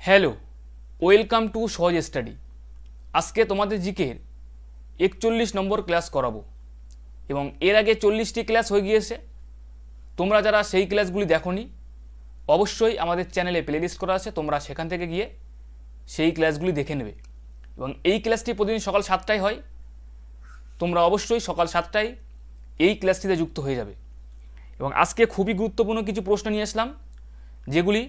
Hello, welcome to সহজ study. আজকে তোমাদের জিকের 41 নম্বর ক্লাস করাবো এবং এর আগে 40টি ক্লাস হয়ে গিয়েছে। তোমরা যারা সেই ক্লাসগুলি দেখোনি, অবশ্যই আমাদের চ্যানেলে প্লেলিস্ট করা আছে, তোমরা সেখান থেকে গিয়ে সেই ক্লাসগুলি দেখে নেবে। এবং এই ক্লাসটি প্রতিদিন সকাল 7টায় হয়, তোমরা অবশ্যই সকাল 7টায় এই ক্লাসটিতে যুক্ত হয়ে যাবে। এবং আজকে খুবই গুরুত্বপূর্ণ কিছু প্রশ্ন নিয়ে আসলাম, যেগুলি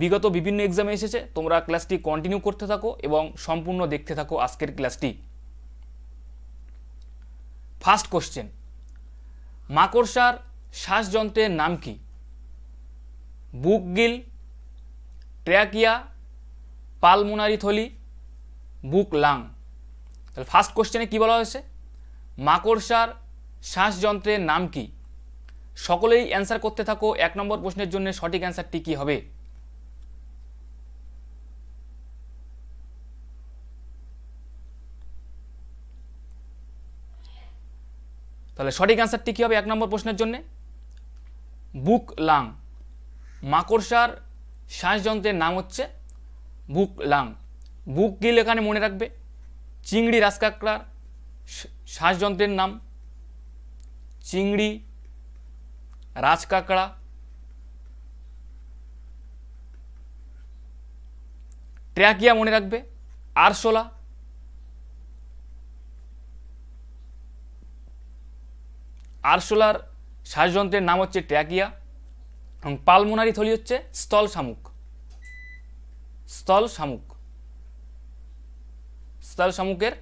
বিগত বিভিন্ন এক্সামে এসেছে। তোমরা ক্লাসটি কন্টিনিউ করতে থাকো এবং সম্পূর্ণ দেখতে থাকো আজকের ক্লাসটি। ফার্স্ট কোশ্চেন, মাকড়সার শ্বাসযন্ত্রের নাম কি? বুকগিল, ট্র্যাকিয়া, পালমোনারি থলি, বুক লাং। তাহলে ফার্স্ট কোশ্চেনে কি বলা হয়েছে? মাকড়সার শ্বাসযন্ত্রের নাম কি? সকলেই অ্যান্সার করতে থাকো। 1 নম্বর প্রশ্নের জন্য সঠিক অ্যান্সারটি কি হবে? তাহলে সঠিক অ্যান্সারটি কী হবে 1 নম্বর প্রশ্নের জন্য? বুক লাং। মাকড়সার শ্বাসযন্ত্রের নাম হচ্ছে বুক লাং। বুক গিল এখানে মনে রাখবে, চিংড়ি রাজকাঁকড়ার শ্বাসযন্ত্রের নাম চিংড়ি রাজকাঁকড়া। ট্র্যাকিয়া মনে রাখবে, আরশোলা। আরশোলার শ্বাসযন্ত্রের নাম হচ্ছে ট্র্যাকিয়া। এবং পালমোনারি থলি হচ্ছে স্থল শামুক। স্থল শামুক, স্থল শামুকের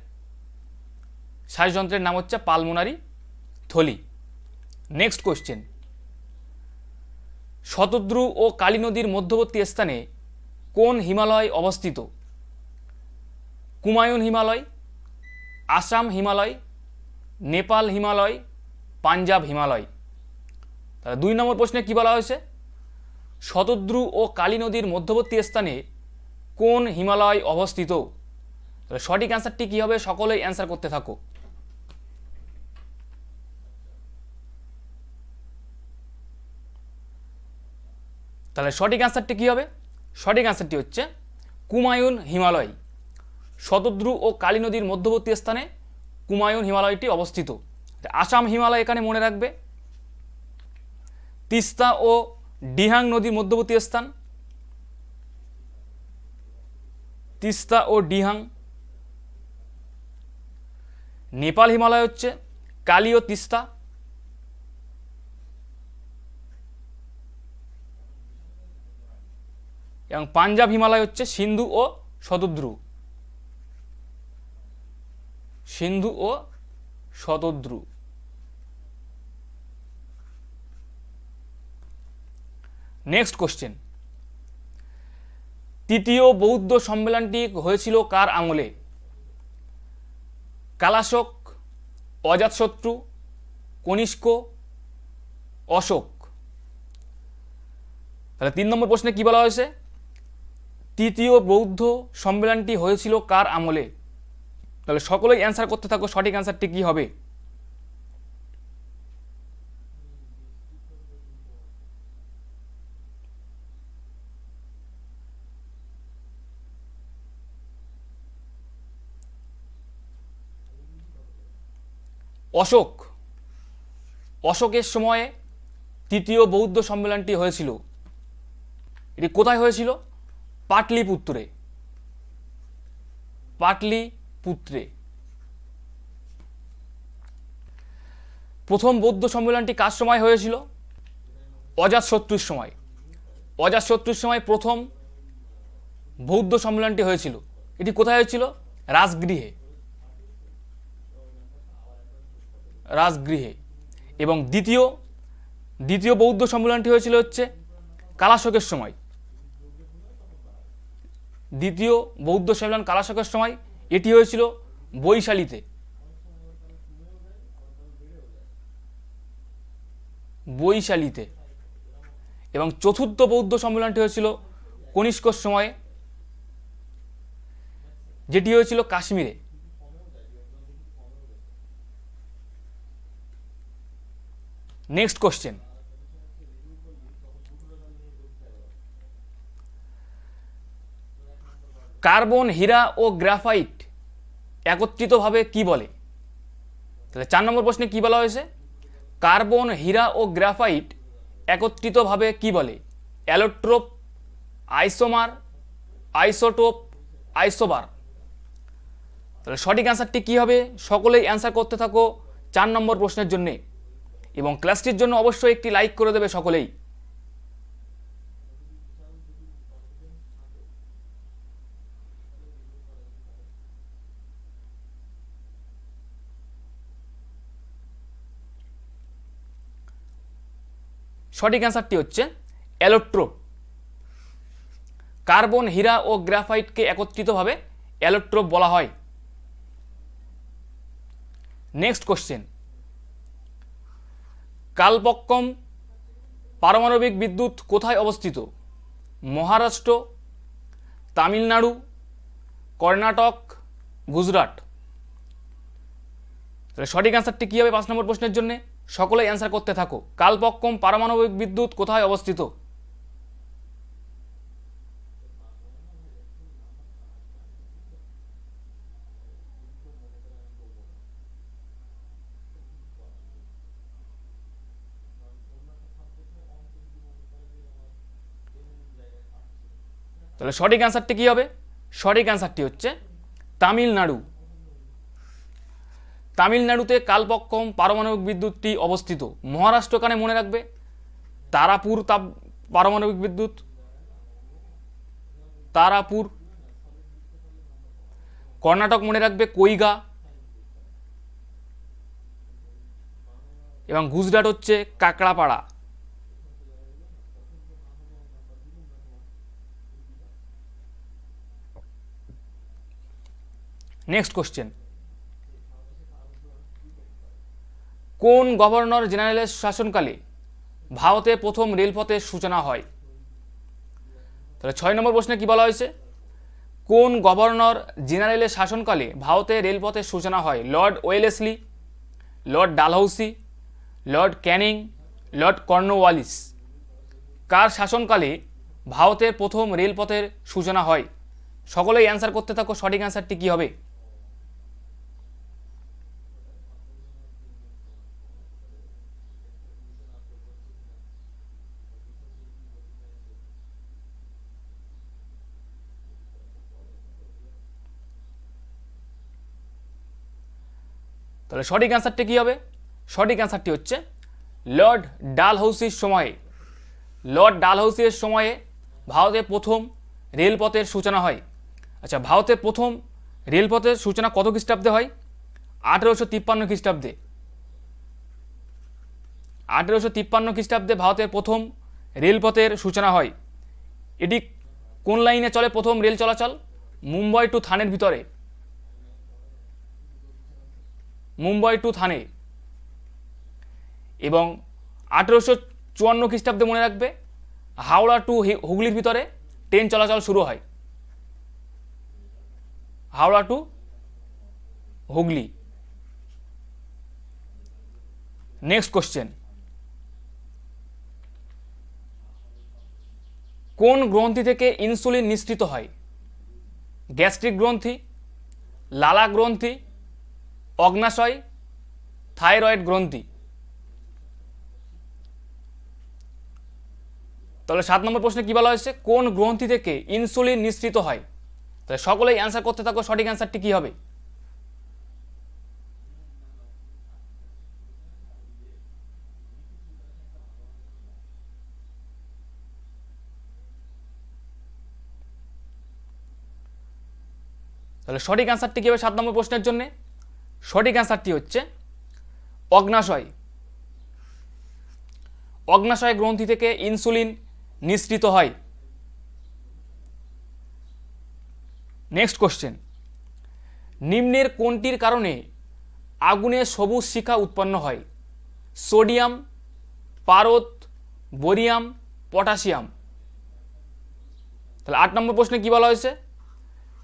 শ্বাসযন্ত্রের নাম হচ্ছে পালমোনারি থলি। নেক্সট কোশ্চেন, শতদ্রু ও কালী নদীর মধ্যবর্তী স্থানে কোন হিমালয় অবস্থিত? কুমায়ুন হিমালয়, আসাম হিমালয়, নেপাল হিমালয়, পাঞ্জাব হিমালয়। তাহলে 2 নম্বর প্রশ্নে কি বলা হয়েছে? শতদ্রু ও কালী নদীর মধ্যবর্তী স্থানে কোন হিমালয় অবস্থিত? তাহলে সঠিক অ্যান্সারটি কী হবে? সকলেই অ্যান্সার করতে থাকো। তাহলে সঠিক অ্যান্সারটি কী হবে? সঠিক অ্যান্সারটি হচ্ছে কুমায়ুন হিমালয়। শতদ্রু ও কালী নদীর মধ্যবর্তী স্থানে কুমায়ুন হিমালয়টি অবস্থিত। আসাম হিমালয় এখানে মনে রাখবে, তিস্তা ও ডিহাং নদীর মধ্যবর্তী স্থান তিস্তা ও ডিহাং। নেপাল হিমালয় হচ্ছে কালী ও তিস্তা। এবং পাঞ্জাব হিমালয় হচ্ছে সিন্ধু ও শতদ্রু। সিন্ধু ও শতদ্রু। নেক্সট কোশ্চেন, তৃতীয় বৌদ্ধ সম্মেলনটি হয়েছিল কার আমলে? কালাশোক, অজাতশত্রু, কনিষ্ক, অশোক। তাহলে 3 নম্বর প্রশ্নে কি বলা হয়েছে? তৃতীয় বৌদ্ধ সম্মেলনটি হয়েছিল কার আমলে? তাহলে সকলেই অ্যান্সার করতে থাকো, সঠিক অ্যান্সারটি কি হবে? অশোক। অশোকের সময়ে তৃতীয় বৌদ্ধ সম্মেলনটি হয়েছিল। এটি কোথায় হয়েছিল? পাটলিপুত্রে। পাটলিপুত্রে। প্রথম বৌদ্ধ সম্মেলনটি কার সময় হয়েছিল? অজাতশত্রুর সময়। অজাতশত্রুর সময় প্রথম বৌদ্ধ সম্মেলনটি হয়েছিল। এটি কোথায় হয়েছিল? রাজগৃহে। রাজগৃহে। এবং দ্বিতীয় বৌদ্ধ সম্মেলনটি হয়েছিল হচ্ছে কালাশোকের সময়। দ্বিতীয় বৌদ্ধ সম্মেলন কালাশোকের সময়, এটি হয়েছিল বৈশালীতে। বৈশালীতে। এবং চতুর্থ বৌদ্ধ সম্মেলনটি হয়েছিল কনিষ্কর সময়ে, যেটি হয়েছিল কাশ্মীরে। নেক্সট কোশ্চেন, কার্বন, হীরা ও গ্রাফাইট একত্রিতভাবে কি বলে? তাহলে 4 নম্বর প্রশ্নে কি বলা হয়েছে? কার্বন, হীরা ও গ্রাফাইট একত্রিতভাবে কি বলে? অ্যালোট্রোপ, আইসোমার, আইসোটোপ, আইসোবার। তাহলে সঠিক অ্যান্সারটি কী হবে? সকলেই অ্যান্সার করতে থাকো 4 নম্বর প্রশ্নের জন্যে, এবং ক্লাসটির জন্য অবশ্যই একটি লাইক করে দেবে সকলেই। সঠিক অ্যান্সারটি হচ্ছে অ্যালোট্রোপ। কার্বন, হীরা ও গ্রাফাইটকে একত্রিতভাবে অ্যালোট্রোপ বলা হয়। নেক্সট কোশ্চেন, কালপক্কম পারমাণবিক বিদ্যুৎ কোথায় অবস্থিত? মহারাষ্ট্র, তামিলনাড়ু, কর্ণাটক, গুজরাট। তাহলে সঠিক অ্যান্সারটি কী হবে 5 নম্বর প্রশ্নের জন্য? সকলেই অ্যান্সার করতে থাকো। কালপক্কম পারমাণবিক বিদ্যুৎ কোথায় অবস্থিত? তাহলে সঠিক অ্যান্সারটি কী হবে? সঠিক অ্যান্সারটি হচ্ছে তামিলনাড়ু। তামিলনাড়ুতে কালপক্কম পারমাণবিক বিদ্যুৎটি অবস্থিত। মহারাষ্ট্র কানে মনে রাখবে তারাপুর পারমাণবিক বিদ্যুৎ, তারাপুর। কর্ণাটক মনে রাখবে কৈগা, এবং গুজরাট হচ্ছে কাকড়াপাড়া। নেক্সট কোশ্চেন, কোন গভর্নর জেনারেলের শাসনকালে ভারতে প্রথম রেলপথের সূচনা হয়? তাহলে 6 নম্বর প্রশ্নে কি বলা হয়েছে? কোন গভর্নর জেনারেলের শাসনকালে ভারতে রেলপথের সূচনা হয়? Lord Wellesley, Lord Dalhousie, Lord Canning, Lord Cornwallis. কার শাসনকালে ভারতের প্রথম রেলপথের সূচনা হয়? সকলেই অ্যান্সার করতে থাকো। সঠিক অ্যান্সারটি কী হবে? তাহলে সঠিক অ্যান্সারটি কী হবে? সঠিক অ্যান্সারটি হচ্ছে লর্ড ডালহৌসির সময়ে। লর্ড ডালহৌসির সময়ে ভারতে প্রথম রেলপথের সূচনা হয়। আচ্ছা, ভারতের প্রথম রেলপথের সূচনা কত খ্রিস্টাব্দে হয়? 1853 খ্রিস্টাব্দে। 1853 খ্রিস্টাব্দে ভারতের প্রথম রেলপথের সূচনা হয়। এটি কোন লাইনে চলে প্রথম রেল চলাচল? মুম্বাই টু থানের ভিতরে, মুম্বাই টু থানে। এবং 1854 খ্রিস্টাব্দে মনে রাখবে হাওড়া টু হুগলির ভিতরে ট্রেন চলাচল শুরু হয়। Howrah to Hooghly. Next question, কোন গ্রন্থি থেকে ইনসুলিন নিঃসৃত হয়? গ্যাস্ট্রিক গ্রন্থি, লালা গ্রন্থি, অগ্নাশয়, থাইরয়েড গ্রন্থি। তাহলে 7 নম্বর প্রশ্নে কি বলা হয়েছে? কোন গ্রন্থি থেকে ইনসুলিন নিঃসৃত হয়? তাহলে সকলেই অ্যান্সার করতে থাকো। সঠিক অ্যান্সারটি কি হবে? তাহলে সঠিক অ্যান্সারটি কী হবে 7 নম্বর প্রশ্নের জন্য? সঠিক অ্যান্সারটি হচ্ছে অগ্নাশয়। অগ্নাশয় গ্রন্থি থেকে ইনসুলিন নিঃসৃত হয়। নেক্সট কোশ্চেন, নিম্নের কোনটির কারণে আগুনে সবুজ শিখা উৎপন্ন হয়? সোডিয়াম, পারদ, বোরিয়াম, পটাশিয়াম। তাহলে 8 নম্বর প্রশ্নে কি বলা হয়েছে?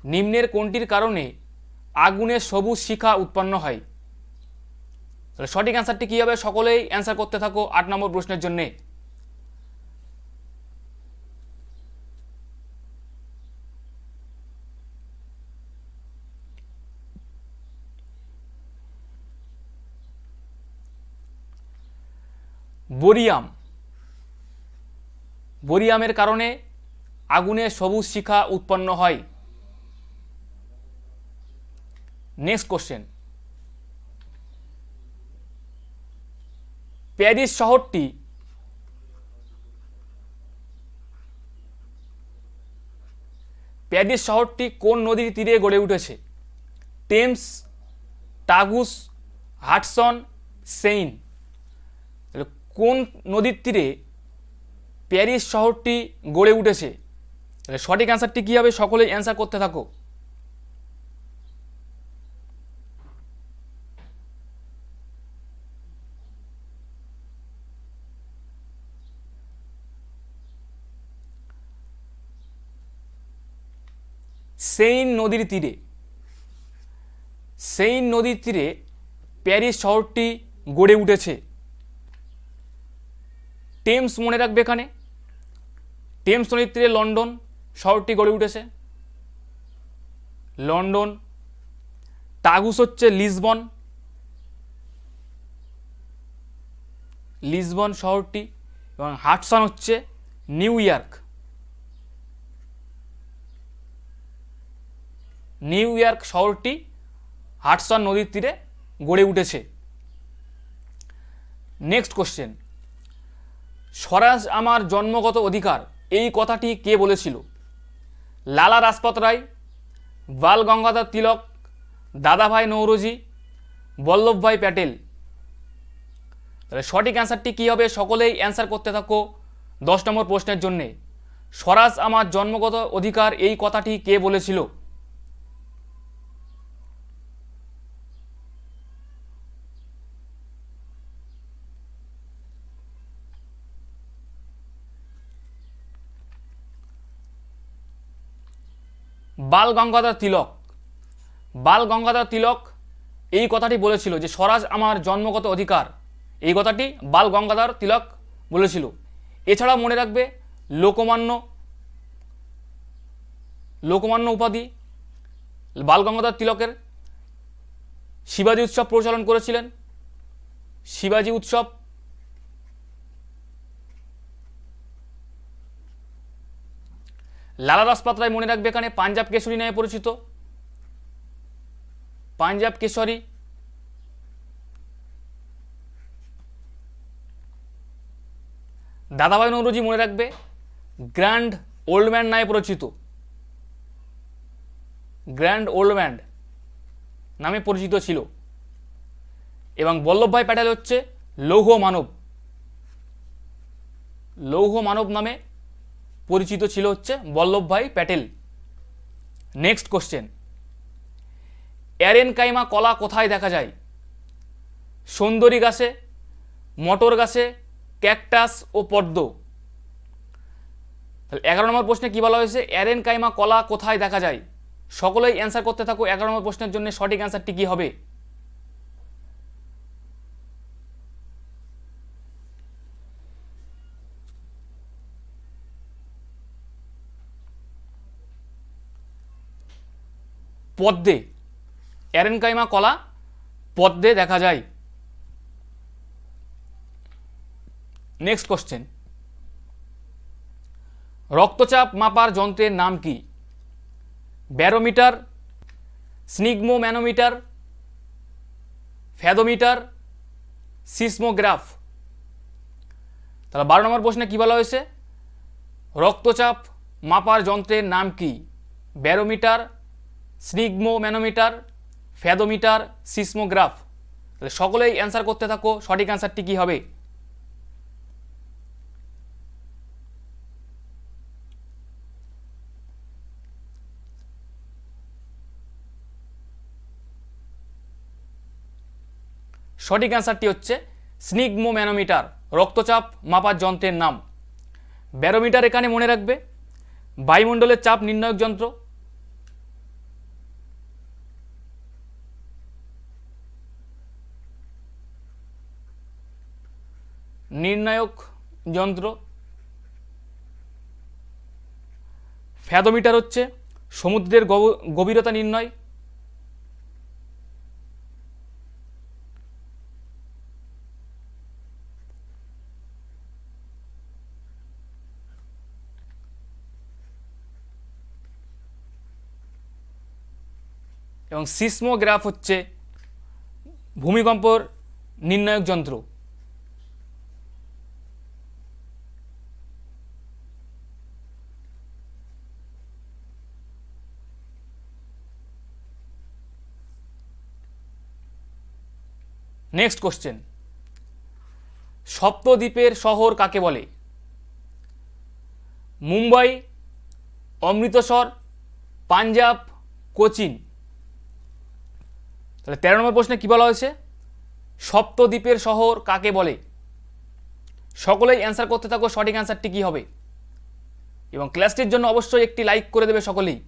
নিম্নের কোনটির কারণে আগুনে সবুজ শিখা উৎপন্ন হয়? তাহলে সঠিক অ্যান্সারটি কী হবে? সকলেই অ্যান্সার করতে থাকো 8 নম্বর প্রশ্নের জন্যে। বোরিয়াম। বোরিয়ামের কারণে আগুনে সবুজ শিখা উৎপন্ন হয়। নেক্সট কোশ্চেন, প্যারিস শহরটি কোন নদীর তীরে গড়ে উঠেছে? Thames, Tagus, Hudson, Seine. কোন নদীর তীরে প্যারিস শহরটি গড়ে উঠেছে? সঠিক অ্যান্সারটি কী হবে? সকলেই অ্যান্সার করতে থাকো। সেইন নদীর তীরে। সেইন নদীর তীরে প্যারিস শহরটি গড়ে উঠেছে। টেমস মনে রাখবে এখানে, টেমস নদীর তীরে লন্ডন শহরটি গড়ে উঠেছে, লন্ডন। টাগুস হচ্ছে লিসবন, লিসবন শহরটি, এবং হাডসন হচ্ছে নিউ ইয়র্ক, নিউ ইয়র্ক শহরটি হাডসন নদীর তীরে গড়ে উঠেছে। নেক্সট কোশ্চেন, স্বরাজ আমার জন্মগত অধিকার এই কথাটি কে বলেছিল? লালা রাজপথ রায়, বাল গঙ্গাধর তিলক, দাদাভাই নৌরোজি, বল্লভভাই প্যাটেল। তাহলে সঠিক অ্যান্সারটি কী হবে? সকলেই অ্যান্সার করতে থাকো 10 নম্বর প্রশ্নের জন্যে। স্বরাজ আমার জন্মগত অধিকার এই কথাটি কে বলেছিল? বাল গঙ্গাধর তিলক। বাল গঙ্গাধর তিলক এই কথাটি বলেছিল যে স্বরাজ আমার জন্মগত অধিকার, এই কথাটি বাল গঙ্গাধর তিলক বলেছিল। এছাড়াও মনে রাখবে লোকমান্য, লোকমান্য উপাধি বাল গঙ্গাধর তিলকের। শিবাজী উৎসব প্রচলন করেছিলেন, শিবাজী উৎসব। লালা রাজপথ রায় মনে রাখবে এখানে পাঞ্জাব কেশরী নামে পরিচিত, পাঞ্জাব কেশরী। দাদাভাই নৌরোজি মনে রাখবে গ্র্যান্ড ওল্ড ম্যান নামে পরিচিত, গ্র্যান্ড ওল্ড ম্যান নামে পরিচিত ছিল। এবং বল্লভভাই প্যাটেল হচ্ছে লৌহ মানব, লৌহ মানব নামে পরিচিত ছিল হচ্ছে বল্লভভাই প্যাটেল। নেক্সট কোশ্চেন, অ্যারেনকাইমা কলা কোথায় দেখা যায়? সুন্দরী গাছে, মটর গাছে, ক্যাকটাস ও পদ্ম। 11 নম্বর প্রশ্নে কি বলা হয়েছে? অ্যারেনকাইমা কলা কোথায় দেখা যায়? সকলেই অ্যান্সার করতে থাকো 11 নম্বর প্রশ্নের জন্য সঠিক অ্যান্সারটি কি হবে? পদ্মে। অ্যারেনকাইমা কলা পদ্মে দেখা যায়। নেক্সট কোশ্চেন, রক্তচাপ মাপার যন্ত্রের নাম কি? Barometer, sphygmomanometer, fathometer, seismograph. তাহলে 12 নম্বর প্রশ্নে কি বলা হয়েছে? রক্তচাপ মাপার যন্ত্রের নাম কি? Barometer, sphygmomanometer, fathometer, seismograph. তাহলে সকলেই অ্যান্সার করতে থাকো সঠিক অ্যান্সারটি কি হবে? সঠিক অ্যান্সারটি হচ্ছে স্নিগমোম্যানোমিটার, রক্তচাপ মাপার যন্ত্রের নাম। ব্যারোমিটার এখানে মনে রাখবে বায়ুমণ্ডলের চাপ নির্ণায়ক যন্ত্র। নির্ণায়ক যন্ত্র। ফ্যাদোমিটার হচ্ছে সমুদ্রের গভীরতা নির্ণয়। এবং সিসমোগ্রাফ হচ্ছে ভূমিকম্পর নির্ণায়ক যন্ত্র। নেক্সট কোশ্চেন, সপ্তদ্বীপের শহর কাকে বলে? মুম্বাই, অমৃতসর, পাঞ্জাব, কোচিন। তাহলে 13 নম্বর প্রশ্নে কী বলা হয়েছে? সপ্তদ্বীপের শহর কাকে বলে? সকলেই অ্যান্সার করতে থাকো সঠিক অ্যান্সারটি কী হবে, এবং ক্লাসটির জন্য অবশ্যই একটি লাইক করে দেবে সকলেই।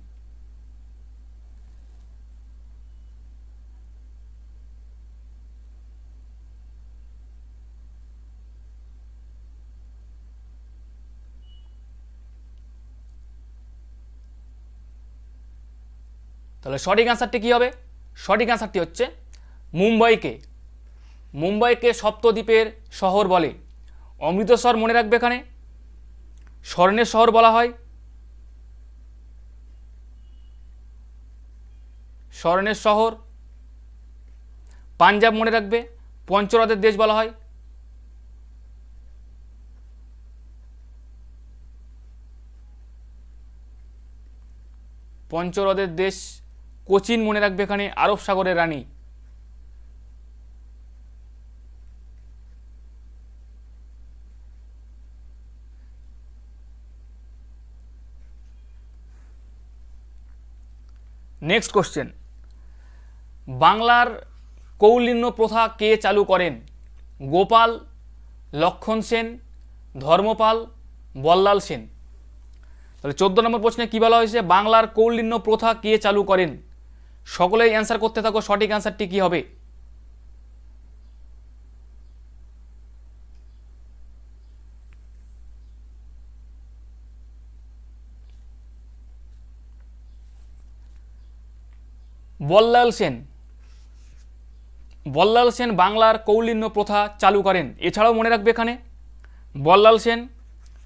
তাহলে সঠিক অ্যান্সারটি কী হবে? সঠিক অ্যান্সারটি হচ্ছে মুম্বাইকে সপ্তদ্বীপের শহর বলে। অমৃতসর মনে রাখবে, এখানে স্বর্ণের শহর বলা হয়, স্বর্ণের শহর। পাঞ্জাব মনে রাখবে, পঞ্চরথের দেশ বলা হয়। পঞ্চরথের দেশ। কোচিন মনে রাখবে, এখানে আরব সাগরের রানী। নেক্সট কোশ্চেন, বাংলার কৌলিন্য প্রথা কে চালু করেন? গোপাল, লক্ষণ সেন, ধর্মপাল, বল্লাল সেন। তাহলে 14 নম্বর প্রশ্নে কী বলা হয়েছে? বাংলার কৌলিন্য প্রথা কে চালু করেন? সকলেই অ্যান্সার করতে থাকো সঠিক অ্যান্সারটি কী হবে। বল্লাল সেন। বল্লাল সেন বাংলার কৌলিন্য প্রথা চালু করেন। এছাড়াও মনে রাখবে, এখানে বল্লাল সেন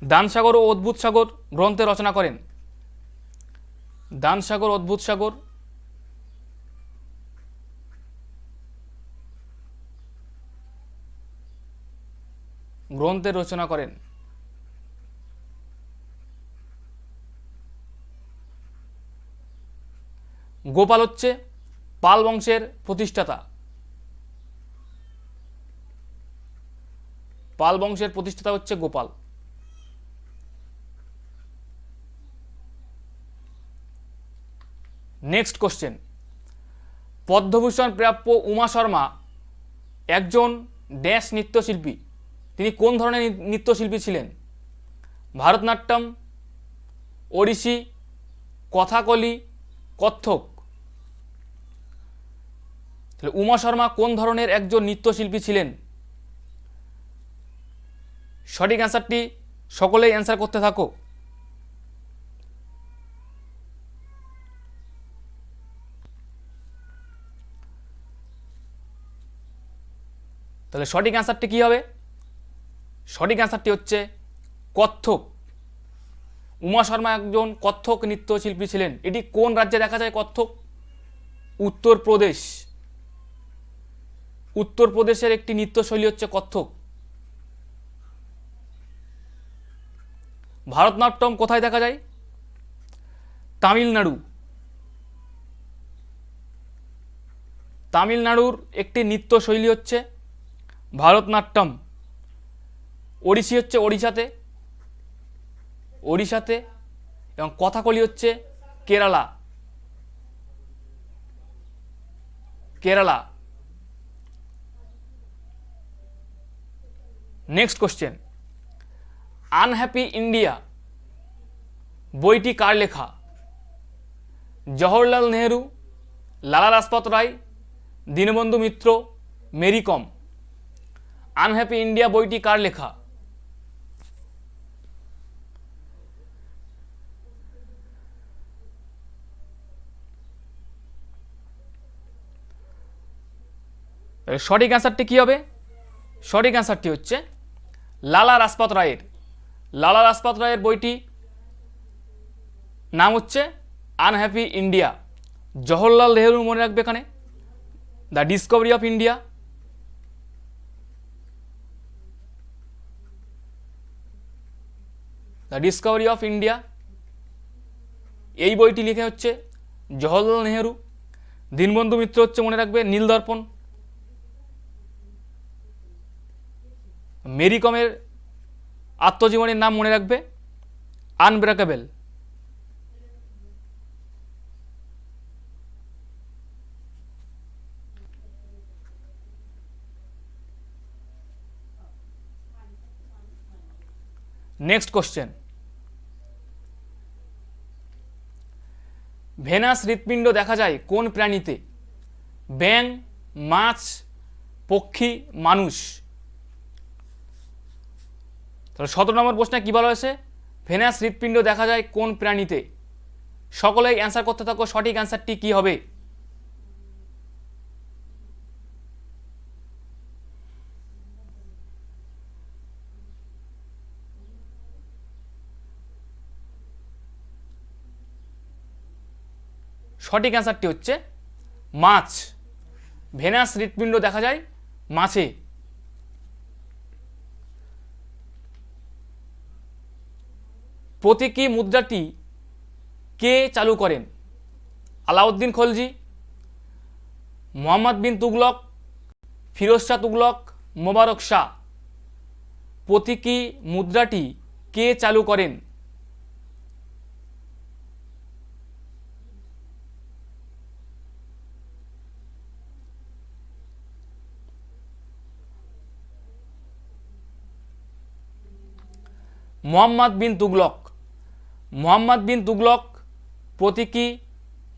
দানসাগর ও অদ্ভুত সাগর গ্রন্থে রচনা করেন। দানসাগর, অদ্ভুত সাগর। গ্রন্থের রচনা করেন। গোপাল হচ্ছে পাল বংশের প্রতিষ্ঠাতা। পাল বংশের প্রতিষ্ঠাতা হচ্ছে গোপাল। নেক্সট কোশ্চেন, পদ্মভূষণ প্রাপ্য উমা শর্মা একজন ড্যাশ নৃত্যশিল্পী। তিনি কোন ধরনের নৃত্যশিল্পী ছিলেন? ভারতনাট্যম, ওড়িশি, কথাকলি, কত্থক। তাহলে উমা শর্মা কোন ধরনের একজন নৃত্যশিল্পী ছিলেন? সঠিক অ্যান্সারটি সকলেই অ্যান্সার করতে থাকো। তাহলে সঠিক অ্যান্সারটি কী হবে? সঠিক অ্যান্সারটি হচ্ছে কত্থক। উমা শর্মা একজন কত্থক নৃত্যশিল্পী ছিলেন। এটি কোন রাজ্যে দেখা যায় কত্থক? উত্তরপ্রদেশ। উত্তরপ্রদেশের একটি নৃত্যশৈলী হচ্ছে কত্থক। ভারতনাট্যম কোথায় দেখা যায়? তামিলনাড়ু। তামিলনাড়ুর একটি নৃত্যশৈলী হচ্ছে ভারতনাট্যম। ওড়িশি হচ্ছে ওড়িশাতে, এবং কথাকলি হচ্ছে Kerala. Next question, unhappy India বইটি কার লেখা? জওহরলাল নেহেরু, লালা লাজপত রায়, দীনবন্ধু মিত্র, মেরি কম। আনহ্যাপি ইন্ডিয়া বইটি কার লেখা? সঠিক অ্যান্সারটি কী হবে? সঠিক অ্যান্সারটি হচ্ছে লালা লাজপত রায়ের। লালা লাজপত রায়ের বইটি নাম হচ্ছে আনহ্যাপি ইন্ডিয়া। জওহরলাল নেহরু মনে রাখবে এখানে, the Discovery of India, the Discovery of India, এই বইটি লিখে হচ্ছে জওহরলাল নেহরু। দীনবন্ধু মিত্র হচ্ছে মনে রাখবে নীলদর্পণ। মেরি কমের আত্মজীবনীর নাম মনে রাখবে আনব্রেকেবল। নেক্সট কোশ্চেন, ভেনাস হৃৎপিণ্ড দেখা যায় কোন প্রাণীতে? ব্যাঙ, মাছ, পক্ষী, মানুষ। তাহলে 17 নম্বর প্রশ্নে কী বলা হয়েছে? ভেনাস হৃৎপিণ্ড দেখা যায় কোন প্রাণীতে? সকলেই অ্যান্সার করতে থাকো, সঠিক অ্যান্সারটি কী হবে? সঠিক অ্যান্সারটি হচ্ছে মাছ। ভেনাস হৃৎপিণ্ড দেখা যায় মাছে। প্রতীকী মুদ্রাটি কে চালু করেন? আলাউদ্দিন খলজি, মোহাম্মদ বিন তুগলক, ফিরোজ শাহ তুগলক, মোবারক শাহ। প্রতীকী মুদ্রাটি কে চালু করেন? মোহাম্মদ বিন তুগলক। মোহাম্মদ বিন তুগলক প্রতীকী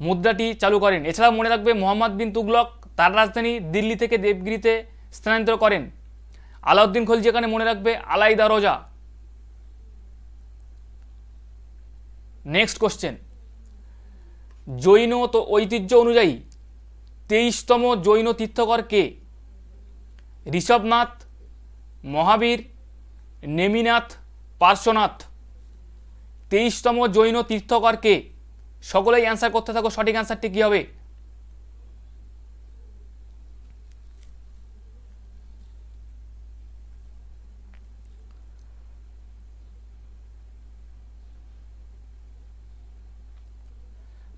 মুদ্রাটি চালু করেন। এছাড়াও মনে রাখবে মোহাম্মদ বিন তুগলক তার রাজধানী দিল্লি থেকে দেবগিরিতে স্থানান্তর করেন। আলাউদ্দিন খলজি এখানে মনে রাখবে আলাইদা রোজা। নেক্সট কোশ্চেন, জৈন তো ঐতিহ্য অনুযায়ী 23তম জৈন তীর্থকর কে? ঋষভনাথ, মহাবীর, নেমিনাথ, পার্শ্বনাথ। 23তম জৈন তীর্থকর কে? সকলেই অ্যান্সার করতে থাকো, সঠিক অ্যান্সারটি কী হবে?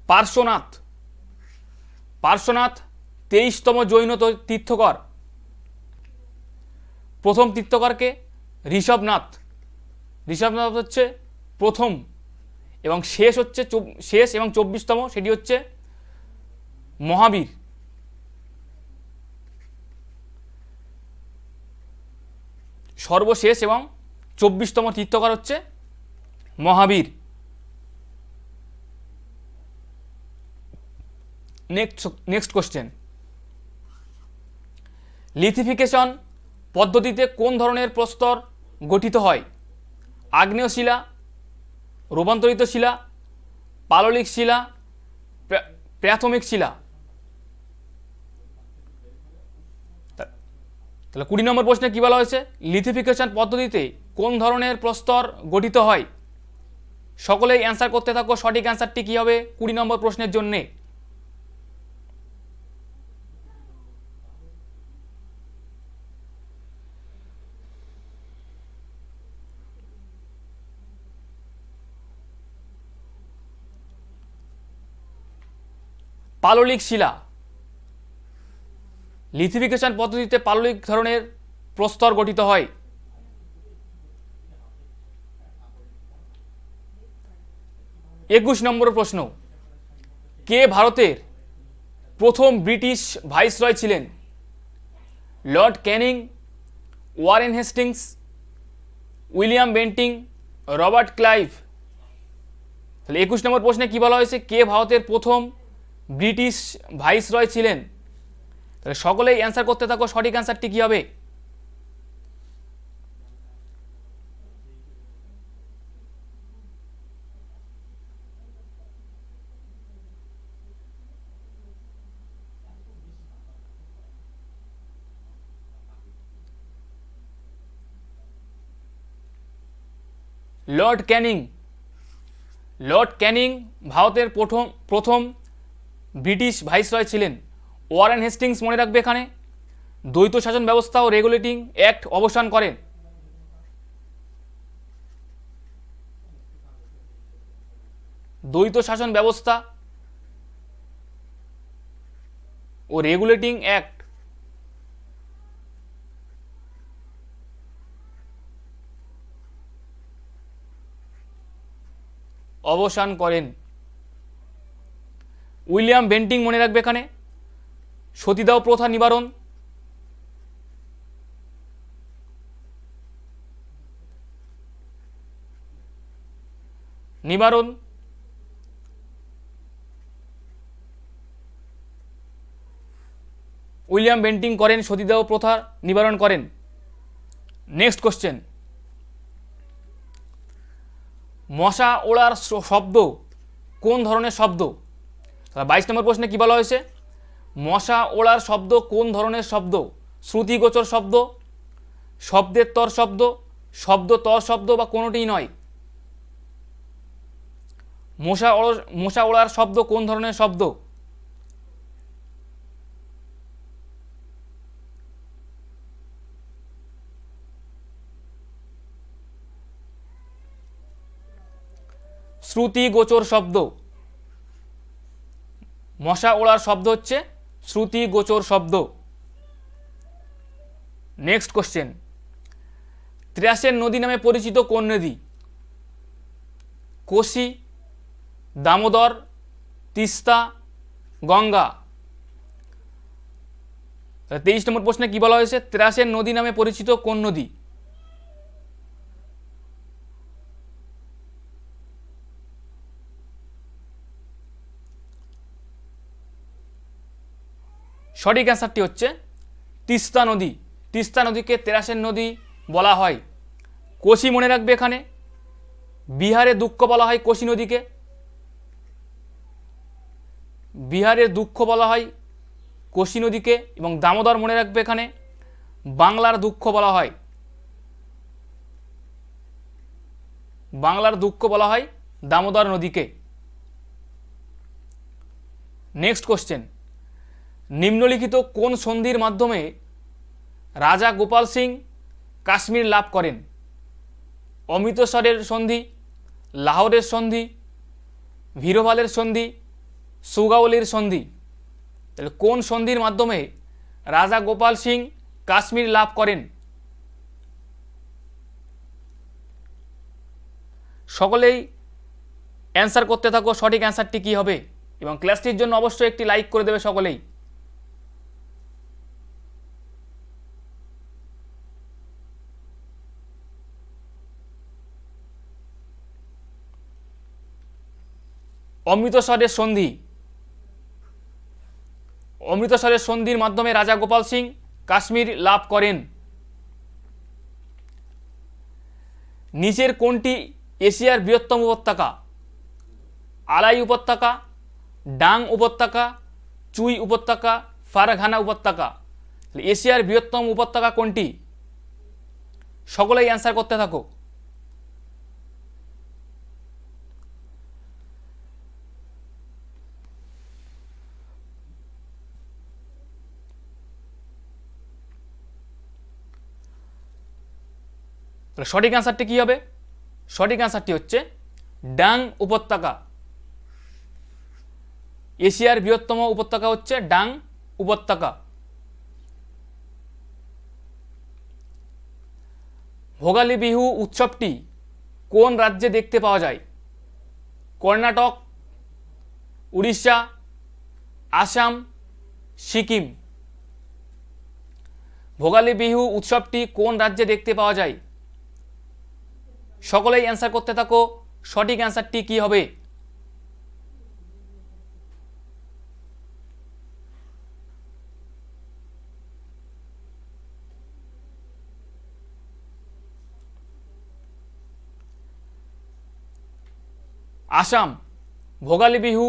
পার্শ্বনাথ। পার্শ্বনাথ 23তম জৈন তীর্থকর। প্রথম তীর্থকরকে ঋষভনাথ। ঋষভনাথ হচ্ছে প্রথম, এবং শেষ হচ্ছে শেষ এবং 24তম, সেটি হচ্ছে মহাবীর। সর্বশেষ এবং 24তম তীর্থকর হচ্ছে মহাবীর। নেক্সট কোশ্চেন, লিথিফিকেশন পদ্ধতিতে কোন ধরনের প্রস্তর গঠিত হয়? আগ্নেয় শিলা, রূপান্তরিত শিলা, পাললিক শিলা, প্রাথমিক শিলা। তাহলে 20 নম্বর প্রশ্নে কী বলা হয়েছে? লিথিফিকেশন পদ্ধতিতে কোন ধরনের প্রস্তর গঠিত হয়? সকলেই অ্যান্সার করতে থাকো, সঠিক অ্যান্সারটি কী হবে 20 নম্বর প্রশ্নের জন্যে? পাললিক শিলা। লিথিফিকেশন পদ্ধতিতে পাললিক ধরনের প্রস্তর গঠিত হয়। 21 নম্বর প্রশ্ন, কে ভারতের প্রথম ব্রিটিশ ভাইসরয় ছিলেন? Lord Canning, Warren Hastings, William Bentinck, Robert Clive. তাহলে 21 নম্বর প্রশ্নে কী বলা হয়েছে? কে ভারতের প্রথম ব্রিটিশ ভাইসরয় ছিলেন? তাহলে সকলেই অ্যান্সার করতে থাকো, সঠিক অ্যান্সারটি কী হবে? Lord Canning. লর্ড ক্যানিং ভারতের প্রথম ব্রিটিশ ভাইসরয় ছিলেন? ওয়ারেন হেস্টিংস মনে রাখবে এখানে। দ্বৈত শাসন ব্যবস্থা ও রেগুলেটিং অ্যাক্ট অবসান করেন? দ্বৈত শাসন ব্যবস্থা ও রেগুলেটিং অ্যাক্ট অবসান করেন। উইলিয়াম বেন্টিং মনে রাখবে এখানে। সতীদাহ প্রথা নিবারণ? নিবারণ। উইলিয়াম বেন্টিং করেন, সতীদাহ প্রথা নিবারণ করেন। নেক্সট কোশ্চেন, মশা ওড়ার শব্দ কোন ধরনের শব্দ? 22 নম্বর প্রশ্নে কি বলা হয়েছে? মশা ওড়ার শব্দ কোন ধরনের শব্দ? শ্রুতিগোচর শব্দ, শব্দের তর শব্দ, শব্দ তর শব্দ বা কোনোটিই নয়? মশা ওড়ার শব্দ কোন ধরনের শব্দ? শ্রুতিগোচর শব্দ। মশা ওড়ার শব্দ হচ্ছে শ্রুতিগোচর শব্দ। নেক্সট কোশ্চেন, ত্রাসের নদী নামে পরিচিত কোন নদী? কোশি, দামোদর, তিস্তা, গঙ্গা? 23 নম্বর প্রশ্নে কি বলা হয়েছে? ত্রাসের নদী নামে পরিচিত কোন নদী? সঠিক অ্যান্সারটি হচ্ছে তিস্তা নদী। তিস্তা নদীকে ত্রাসের নদী বলা হয়। কোশি মনে রাখবে এখানে। বিহারের দুঃখ বলা হয় কোশি নদীকে। বিহারের দুঃখ বলা হয় কোশি নদীকে। এবং দামোদর মনে রাখবে এখানে, বাংলার দুঃখ বলা হয়। বাংলার দুঃখ বলা হয় দামোদর নদীকে। নেক্সট কোশ্চেন, নিম্নলিখিত কোন সন্ধির মাধ্যমে রাজা গোপাল সিং কাশ্মীর লাভ করেন? অমৃতসরের সন্ধি, লাহোরের সন্ধি, ভিরোভালের সন্ধি, সুগাউলির সন্ধি? তাহলে কোন সন্ধির মাধ্যমে রাজা গোপাল সিং কাশ্মীর লাভ করেন? সকলেই অ্যান্সার করতে থাকো সঠিক অ্যান্সারটি কী হবে, এবং ক্লাসটির জন্য অবশ্যই একটি লাইক করে দেবে সকলেই। অমৃতসরের সন্ধি। অমৃতসরের সন্ধির মাধ্যমে রাজা গোপাল সিং কাশ্মীর লাভ করেন। নিচের কোনটি এশিয়ার বৃহত্তম উপত্যকা? আলাই উপত্যকা, ডাং উপত্যকা, চুই উপত্যকা, ফারঘানা উপত্যকা? এশিয়ার বৃহত্তম উপত্যকা কোনটি? সকলেই অ্যান্সার করতে থাকো। তাহলে সঠিক অ্যান্সারটি কী হবে? সঠিক অ্যান্সারটি হচ্ছে ডাং উপত্যকা। এশিয়ার বৃহত্তম উপত্যকা হচ্ছে ডাং উপত্যকা। ভোগালী বিহু উৎসবটি কোন রাজ্যে দেখতে পাওয়া যায়? কর্ণাটক, উড়িষ্যা, আসাম, সিকিম? ভোগালী বিহু উৎসবটি কোন রাজ্যে দেখতে পাওয়া যায়? সকলেই অ্যান্সার করতে থাকো সঠিক অ্যান্সারটি কি হবে? আসাম। ভোগালী বিহু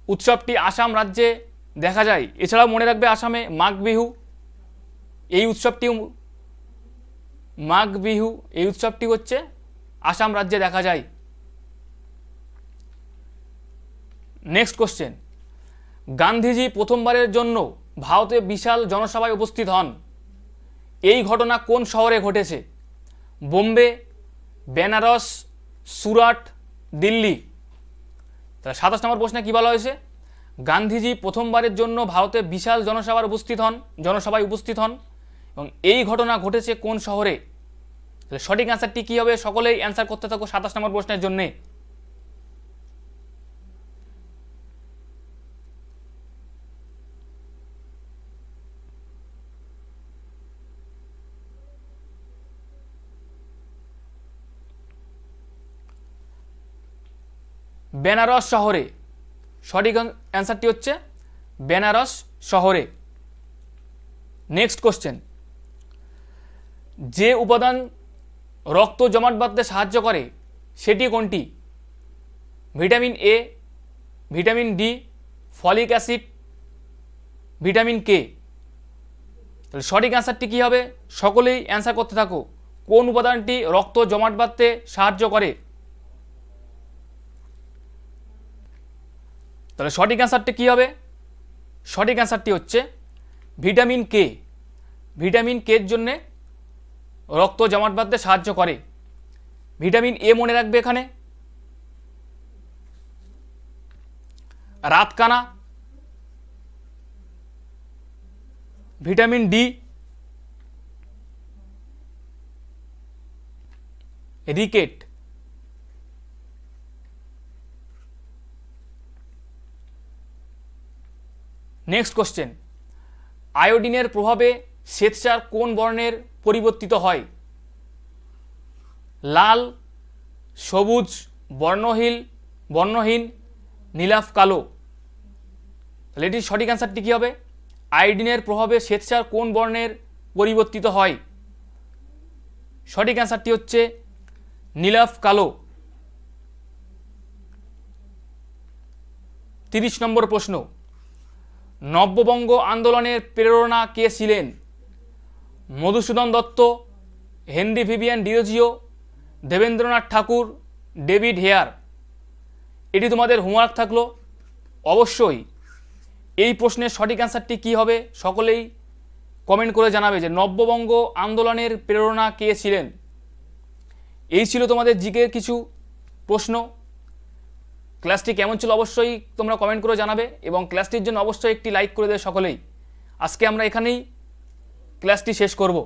উৎসবটি আসাম রাজ্যে দেখা যায়। এছাড়াও মনে রাখবে আসামে মাঘ বিহু, এই উৎসবটি হচ্ছে আসাম রাজ্যে দেখা যায়। নেক্সট কোশ্চেন, গান্ধীজি প্রথমবারের জন্য ভারতে বিশাল জনসভায় উপস্থিত হন। এই ঘটনা কোন শহরে ঘটেছে? বোম্বে, বেনারস, সুরাট, দিল্লি। তাহলে 27 নম্বর প্রশ্নে কী বলা হয়েছে? গান্ধীজি প্রথমবারের জন্য ভারতে বিশাল জনসভায় উপস্থিত হন এবং এই ঘটনা ঘটেছে কোন শহরে? তাহলে সঠিক অ্যান্সারটি কী হবে? সকলেই অ্যান্সার করতে থাকো 27 নম্বর প্রশ্নের জন্যে। বেনারস শহরে। সঠিক অ্যান্সারটি হচ্ছে বেনারস শহরে। নেক্সট কোশ্চেন, যে উপাদান রক্ত জমাট বাঁধতে সাহায্য করে সেটি কোনটি? Vitamin A, vitamin D, folic acid, vitamin K. তাহলে সঠিক অ্যান্সারটি কী হবে? সকলেই অ্যান্সার করতে থাকো। কোন উপাদানটি রক্ত জমাট বাঁধতে সাহায্য করে? তাহলে সঠিক অ্যান্সারটি কী হবে? সঠিক অ্যান্সারটি হচ্ছে ভিটামিন কে। ভিটামিন কের জন্যে রক্ত জমাট বাঁধতে সাহায্য করে। ভিটামিন এ মনে রাখবে এখানে। রাতকানা, vitamin D rickets. Next question, আয়োডিনের প্রভাবে শ্বেতসার কোন বর্ণের পরিবর্তিত হয়? লাল, সবুজ, বর্ণহীন, নীলাভ কালো। তাহলে এটির সঠিক অ্যান্সারটি কী হবে? আয়োডিনের প্রভাবে শ্বেতসার কোন বর্ণের পরিবর্তিত হয়? সঠিক অ্যান্সারটি হচ্ছে নীলাভ কালো। 30 নম্বর প্রশ্ন, নব্যবঙ্গ আন্দোলনের প্রেরণা কে ছিলেন? মধুসূদন দত্ত, হেনরি ভিভিয়ান ডিরোজিও, দেবেন্দ্রনাথ ঠাকুর, ডেভিড হেয়ার। এটি তোমাদের হোমওয়ার্ক থাকলো। অবশ্যই এই প্রশ্নের সঠিক অ্যান্সারটি কী হবে সকলেই কমেন্ট করে জানাবে যে নব্যবঙ্গ আন্দোলনের প্রেরণা কে ছিলেন। এই ছিল তোমাদের জিকের কিছু প্রশ্ন। ক্লাসটি কেমন ছিল অবশ্যই তোমরা কমেন্ট করে জানাবে এবং ক্লাসটির জন্য অবশ্যই একটি লাইক করে দেবে সকলেই। আজকে আমরা এখানেই ক্লাসটি শেষ করব।